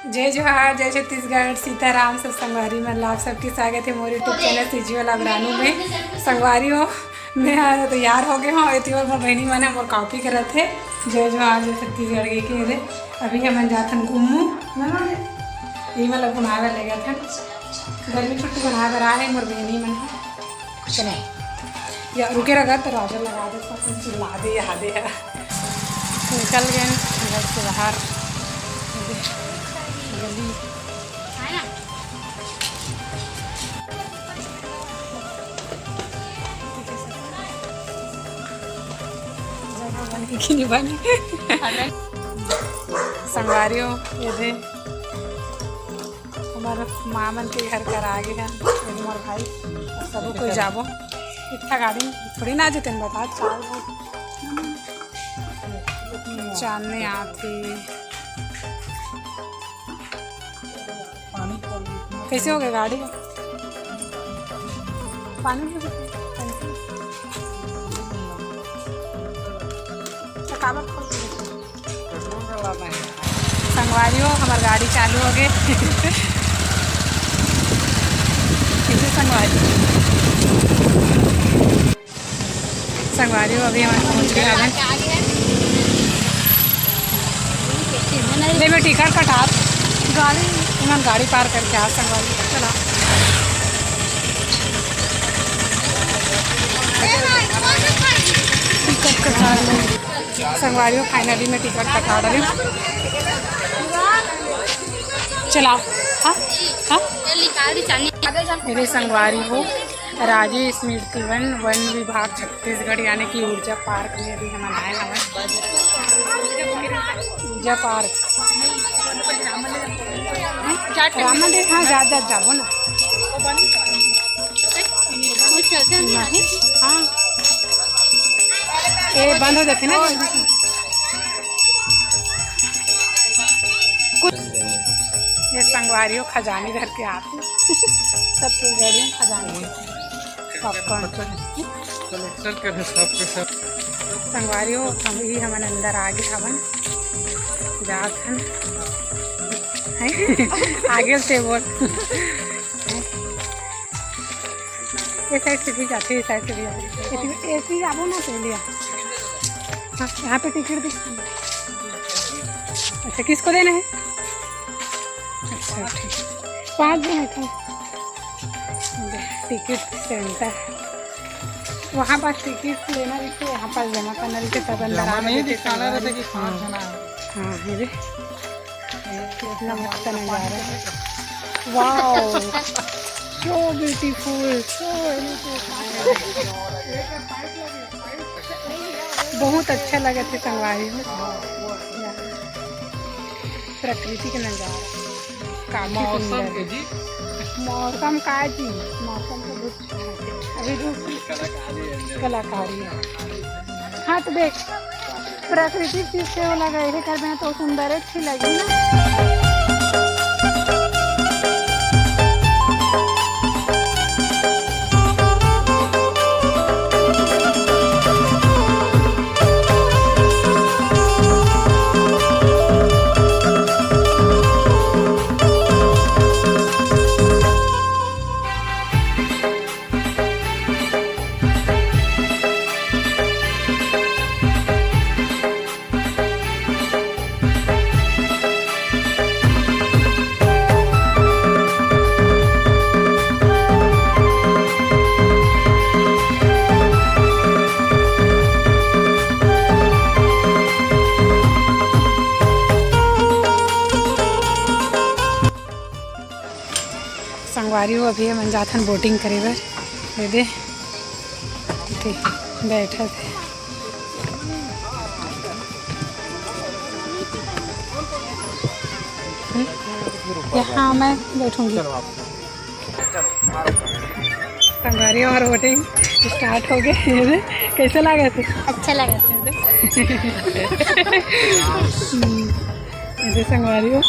जय जोहार, जय छत्तीसगढ़, सीताराम। सब संगवारी में आप सबके स्वागत है मोर यूट्यूब चैनल सीजीओ लबरानू में। संगवारी हो मैं तैयार हो गए हूँ। इतनी बार बहनी मन मोर कॉपी करत है। जय जोहार, जय छत्तीसगढ़ के रे। अभी हम जाथन घूमू यही मतलब घुमावे ले गए थे। गर्मी छुट्टी बना कर आए मोर बहनी मन चले या रुके रहा तो राजा लगा दे चिल्ला दे यहाँ दे निकल गए घर से बाहर गली। नहीं बनी संगवारियों ये दे हमारे मामन के घर कर आगे हैं हमारे भाई सब कोई जाबो इतना गाड़ी थोड़ी ना जेते बता चालने आते कैसे हो गए गाड़ी पानी संगवारियों हमारी गाड़ी चालू हो गए कैसे संगवारियों अभी हमारे पहुँच गए ले मैं टिकट कटा गाड़ी पार करके आ संगवारी चला टिकट कटा संगवारियों फाइनली मैं टिकट कटा रही हूँ। चलाओ हाँ हाँ मेरे संगवारी हो राजीव स्मृति वन विभाग छत्तीसगढ़ यानी कि ऊर्जा पार्क में अभी हम आए हैं। ऊर्जा पार्क राम मंदिर हाँ जा जाओ ना हाँ ये बंद हो जाते ना ये संगवारियों खजाने घर के आते सबके गाड़ियों खजाने पॉपकॉर्न संगवारियों हम ही हमारे अंदर आगे हवन जात हन आगे से बोल ये साइड से भी जाते इस साइड से भी जाते ऐसी जाबो ना चलिए हाँ यहाँ पे टिकट दी अच्छा किसको देना है अच्छा ठीक 5 दिन है था टिकट सेंटर वहाँ पास टिकट लेना रहते यहाँ पास जमा करना रहते तब अंदर नहीं दिखाना रहता कि 5 जना हाँ मेरे इतना मस्त नज़ारा है वाओ सो ब्यूटीफुल सो बहुत अच्छा लगा थे संगवारी में प्रकृति के नज़ारा काफ़ी सुंदर मौसम का जी मौसम तो बहुत अभी धूप कलाकारी है हाँ तो देख प्राकृतिक चीज़ से वो लगा ये कर दें तो सुंदर अच्छी लगी ना। संगवारी हो अभी हम जाथन बोटिंग करे बर दे बैठा थे यहाँ मैं बैठूंगी। संगवारी और बोटिंग स्टार्ट हो गए कैसे लगा थे अच्छा लगा ऐसे संगवारी हो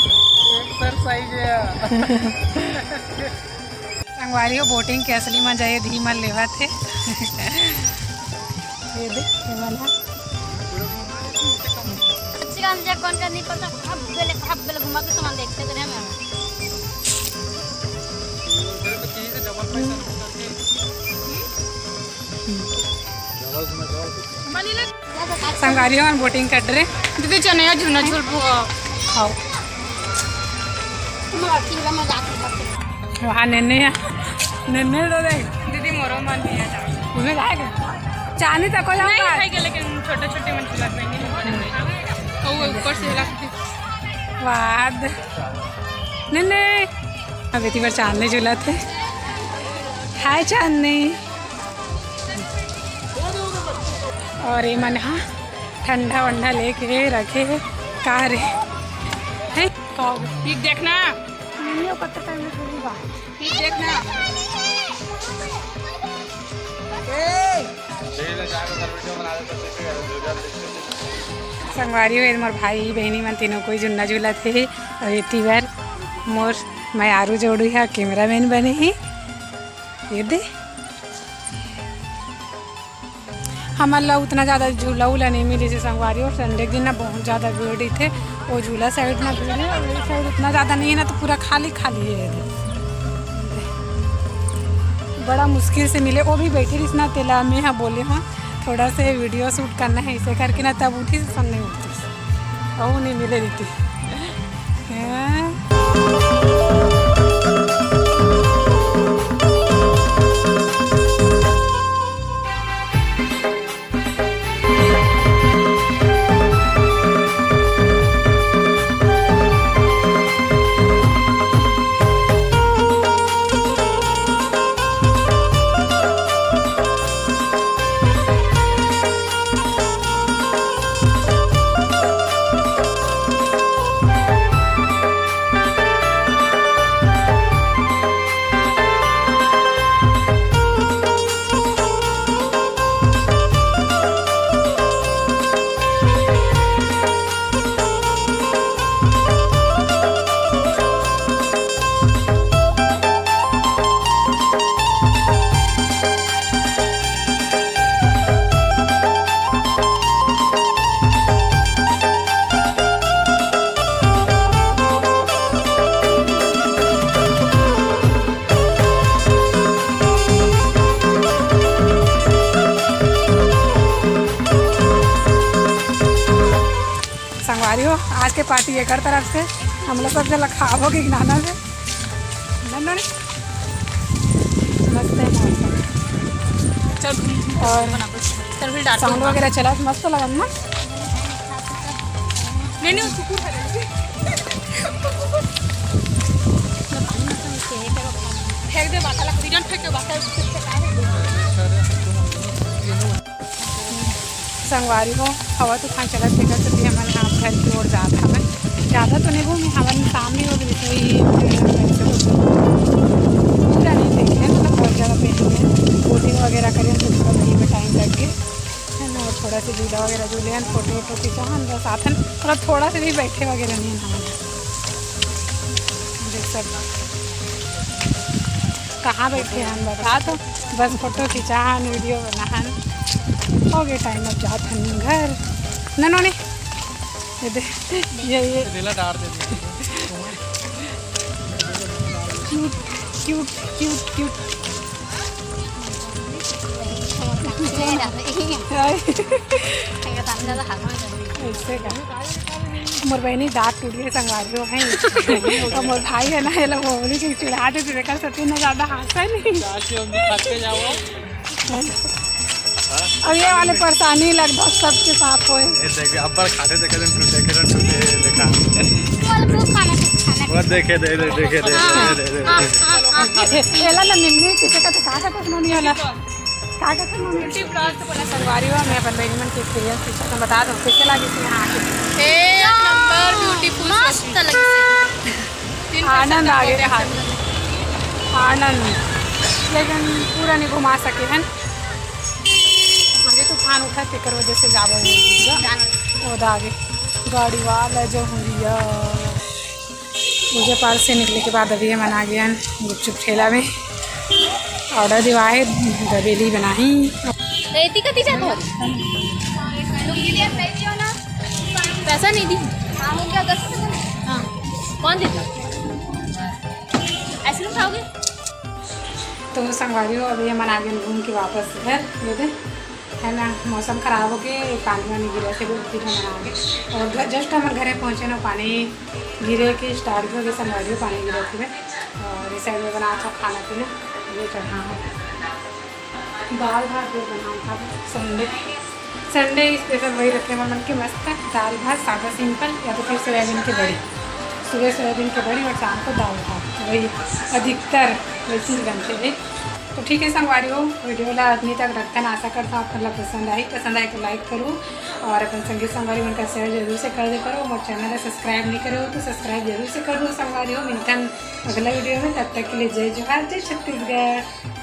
संगवारी हो बोटिंग के असली मजा ये धीमा लेवा थे ये देख कौन जा कौन का नहीं पता। अब बेले घुमा के सामान देखते थे हम। संगारियों में बोटिंग कर रहे दीदी चने झूना झूल खाओ। वहाँ नन्हे हैं, नन्हे तो देख दीदी मोरो मन नहीं है उसमें जाएगा चांदी तक हो जाएगा लेकिन छोटे छोटे मन झूला नहीं ऊपर से वाद नन्हे अब इतनी बार चांदनी झूला थे। हाय चांदनी। और ये मन हाँ ठंडा वंडा लेके रखे का रे है ठीक देखना नहीं हो पता टाइम में थोड़ी बात ठीक देखना। संगवारी हुए मोर भाई बहनी मन तीनों कोई झुन्ना झूला थे और इतनी बार मोर मैं आरू जोड़ू है कैमरा मैन बने ही ये दे हमारा उतना ज़्यादा झूला वूला नहीं मिली जैसे संगवारी और संडे के दिन ना बहुत ज़्यादा भीड़ थे वो झूला साइड ना भीड़ है और ये साइड उतना ज़्यादा नहीं है ना तो पूरा खाली खाली है। बड़ा मुश्किल से मिले वो भी बैठी रही इतना तेला में हाँ बोले हाँ थोड़ा से वीडियो शूट करना है ऐसे करके ना तब उठी से सब नहीं उठती और नहीं मिले रहती। संगवारी हो आज के पार्टी एक तरफ से हम लोग सब जला खाओगे नाना से मस्त है मौसम और साउंड वगैरह चला मस्त लगा ना नहीं फेंक दे बाता लग रिटर्न फेंक दे बाता संगवारी हो हवा तूफान चला देखा तो हमारे यहाँ घर की ओर जाता है मैं ज़्यादा तो नहीं घूमी हवा में सामने हो गई पूरा नहीं देखे मतलब बहुत ज़्यादा पेंटिंग है बोटिंग वगैरह करें तो थोड़ा वहीं पर टाइम लग गए है ना और थोड़ा सा झूला वगैरह झूले हैं फोटो वोटो खींचा हम बस साथ मतलब थोड़ा से भी बैठे वगैरह नहीं है हमारे देख सब कहाँ बैठे हैं हम बता तो बस फोटो खींचा वीडियो बना हो गए टाइम अब जाते हैं घर ननो ने ये क्यूट क्यूट क्यूट क्यूट ऐसे का मोर बहनी दाँत टूट गई संगवारी हैं और मोर भाई है ना ये लोग बोली कि चिढ़ा देते देखा सती ना ज़्यादा हंसा नहीं अब ये वाले परेशानी लगभग सबके साथ हो अब्बा खाते देखे देखा देखे दे ना निम्न किसी का कहा का कुछ नहीं होला कहा का संगवारी हुआ मैं अपन बहनी मन के एक्सपीरियंस पूछा तो बता दो कैसे लगी थी यहाँ के नंबर ब्यूटीफुल मस्त लगी आनंद आ गया आनंद लेकिन पूरा नहीं घुमा सके हैं तूफान उठा तेकर वजह से जावा वो आगे गाड़ी वाला जो हुआ मुझे पार से निकले के बाद अभी हम आ गया गुपचुप ठेला में ऑर्डर दिवाए दबेली बनाई पैसा नहीं दी। हाँ हो गया 10 रुपये। हाँ कौन देता? आइसक्रीम खाओगे? तो संगवारी हो अभी हम आ गए घूम के वापस घर बोले है ना। मौसम ख़राब हो गए, पानी वानी गिरे से फिर हम आ गए और जस्ट हमारे घरे पहुँचे ना पानी गिरे के स्टार्ट भी हो गए। संगवारी पानी गिरे थे और इस साइड में बना था खाना पीना। ये चढ़ा दाल भात जो बना था संडे स्पेशल वही रखे मन के मस्त है। दाल भात सादा सिंपल या तो फिर सोयाबीन की बड़ी, सुबह सोयाबीन की बड़ी और शाम को दाल भात, वही अधिकतर वैसे ही बनते हैं। तो ठीक है संगवारी हो वीडियो ला आदमी तक रखते हैं। आशा करता हूँ आपको पसंद आई तो लाइक करो और अपन संगीत संगवारी उनका शेयर जरूर से कर दे करो। और चैनल सब्सक्राइब नहीं करो तो सब्सक्राइब जरूर से कर दो संगवारी हो। मिलता है अगला वीडियो में, तब तक के लिए जय जोहार, जय छत्तीसगढ़।